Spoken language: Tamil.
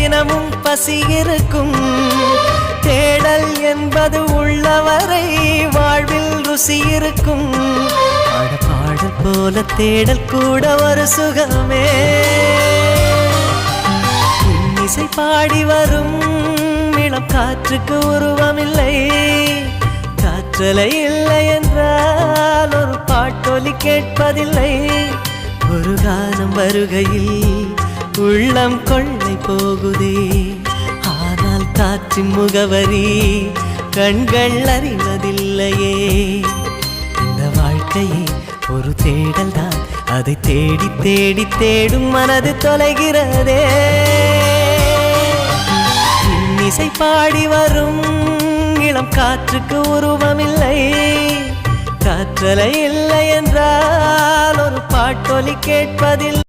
தினமும் பசி இருக்கும். தேடல் என்பது உள்ளவரை வாழ்வில் ருசி இருக்கும். பாடல் போல தேடல் கூட ஒரு சுகமே. இசை பாடி வரும் இளம் காற்றுக்கு உருவமில்லை. காற்றலை இல்லை என்றால் ஒரு பாட்டொலி கேட்பதில்லை. ஒரு காலம் வருகையில் உள்ளம் கொள்ளை போகுதே. ஆனால் காற்றின் முகவரி கண்கள் அறிவதில்லையே. இந்த வாழ்க்கையே ஒரு தேடல் தான். அதை தேடி தேடி தேடும் மனது தொலைகிறதே. இசை பாடி வரும் இளம் காற்றுக்கு உருவமில்லை. காற்றலை இல்லை என்றால் ஒரு பாட்டொலி கேட்பதில்லை.